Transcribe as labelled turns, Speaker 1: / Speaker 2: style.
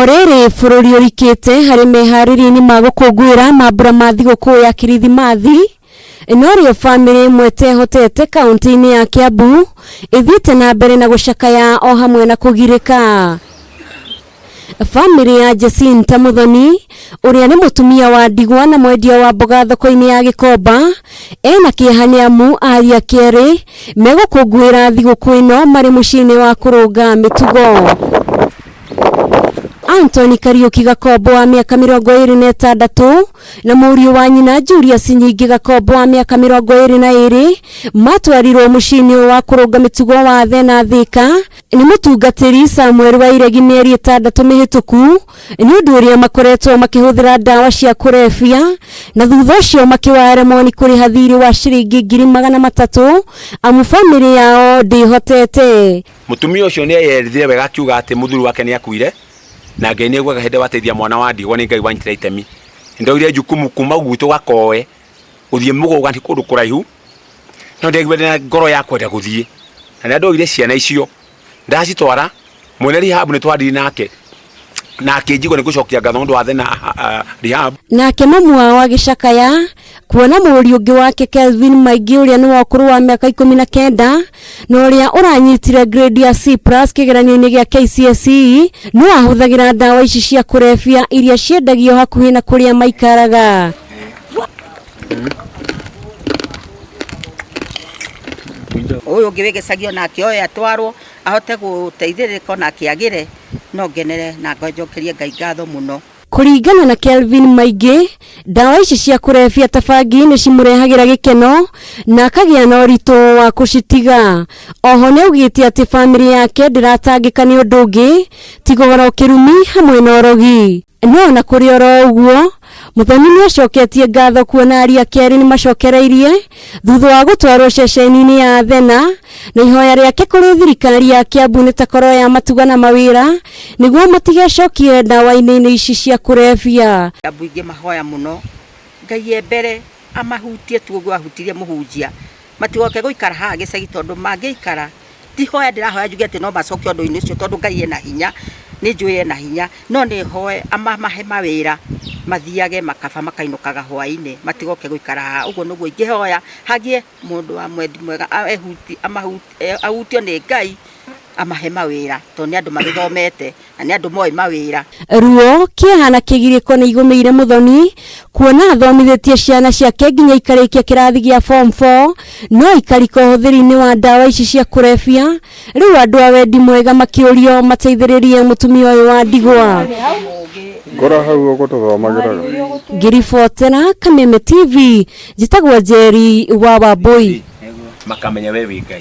Speaker 1: Orere bururi urikite hari mehariri-ini ma gukungwira mambura ma thigũkũ ya Kirithimathi inorio family mwete hotete kaunti-ini ya Kiambu ithiite na mbere na gucakaya o hamwe na kugirika. Family ya Jacinta Muthoni uria ni mutumia wa ndigwa na mwendia wa mboga thoko-ini ya Gikomba ena kĩeha amu aria keri megũkũngwĩra thigũkũ ino mari muciĩ-ini wa kurunga mitugo. Anthony Kariuki Gakombo wa miaka 26 na mũriũ wa nyina Julius Nyingi Gakombo wa miaka 22 matwarirwo muciĩ-ini wa kurunga mitugo wa Thena Thika ni mutungatĩri Samuel wa Iregi mĩeri 6 mĩhĩtũku ni ũndũ ũrĩa makoretwo makĩhũthĩra ndawa cia kũrebia na thutha ũcio makĩwaremwo ni kũrĩha thirĩ wa ciringi 300,000 amu family yao ndĩhotete.
Speaker 2: Mutumia ũcio nĩ yerithire wega akiuga atĩ mũthuri wake nĩ akuire na Ngai nĩ egwaga hĩndĩ wateithia mwana wa ndigwa nĩ Ngai wanyitĩra itemi. Ndoire jukumu kuma gwitũ Gakoe ũthiĩ mũgũga nĩ kũndũ kũraihu no ndegwĩra ngoro ya kwenda gũthiĩ na ndoire ciana icio ndacitwara mwene rehab nĩ twandiri nake njigwo nĩ gũcokia ngatho ndũ wa Thena rehab. Nake
Speaker 1: mamu wa gĩcakaya kuona mũriũ ũngĩ wake Kelvin Maingĩ ũrĩa nĩ wa ũkũrũ wa mĩaka 19 na ũrĩa ũranyitire grade ya C+ kĩgeranio-inĩ gĩa KCSE no ahũthagĩra ndawa ici cia kũrebia iria ciendagio hakuhĩ na kũrĩa maikaraga.
Speaker 3: Uyu ngĩwĩgĩcagio nake oya atwarwo ahote gũteithĩrĩrĩka na kĩagĩre no ngenere na ngonjokerie Ngai ngatho mũno.
Speaker 1: Kuringana na Kelvin Maingĩ ndawa ici cia kũrebia tabangi nĩ cimũrehagĩra gĩkeno na akagĩa na ũritũ wa gũcitiga. Oho nĩ augĩte atĩ family yake ndĩratangĩka nĩ ũndũ ũngĩ tigogora kĩrumi hamwe na ũrogi. No na kũrĩ oro ũguo Muthoni nĩ acoketie ngatho kuona aria keri nĩ macokereirie thutha wa gũtwarwo ceceni-inĩ ya Thena na ihoya rĩake kũrĩ thirikari ya Kiambu nĩ takorwo ya matuga na mawĩra nĩguo matigecokie ndawa-inĩ ici cia kũrebia.
Speaker 3: Kiambu ingĩ mahoya mũno Ngai embere amahutie tuguo ahutirie mũhunjia matigoke gũikara haha gĩcagi tondũ mangĩikara tihoya ndĩrahoya njuge atĩ no macokie ũndũ-inĩ ũcio tondũ Ngai ena hinya nĩ njũĩ ena hinya no nĩ hoe amahe mawĩra mathiage makaba makainukaga hwainĩ matigoke gũikara haha. Ũguo nĩguo ingĩhoya hagie mũndũ wa mwendi mwega ahutio nĩ Ngai amahe mawĩra tondũ nĩ andũ magĩthomete na nĩ andũ moĩ mawĩra.
Speaker 1: Ruo kĩeha na kĩgirĩko nĩ igũmĩire Muthoni kuona athomithĩtie ciana ciake nginya ikarĩkia kĩrathi gĩa form 4 no ikarika ũhũthĩri-inĩ wa ndawa ici cia kũrebia. Rĩu andũ a wendi mwega makĩũrio mateithĩrĩrie mũtumia ũyũ wa ndigwa.
Speaker 4: Ngora hau ũguo tũthomagĩraga.
Speaker 1: Ngĩribotera Kameme TV njĩtagwo Njeri wa Wambui.
Speaker 2: Makamenya we wĩ Ngai.